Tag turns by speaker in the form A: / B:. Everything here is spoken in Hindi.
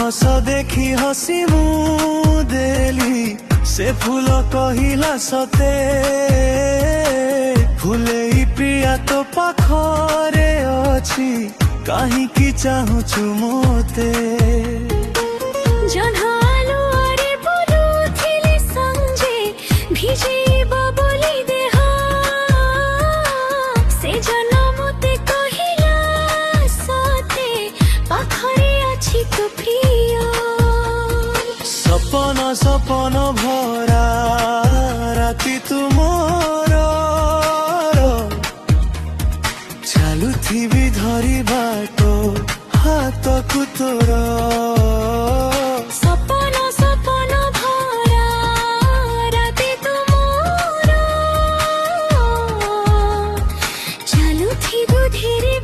A: हस देखी हसी मु देली से फूल कहिला सते फूले प्रिया तो पाखरे अछि कहीं की चाहूछु मोते
B: जन्हालो अरे बोलू थिले संजे भिजे बबली देह से जनमते कहिला सते पाखरे अछि तो प्रिय
A: सपन सपन भरा राति तुमर चालुथिबी धरी बाटो हाथ को तोर
B: सपन सपन भरा राति तुमर चालुथिबु धीरे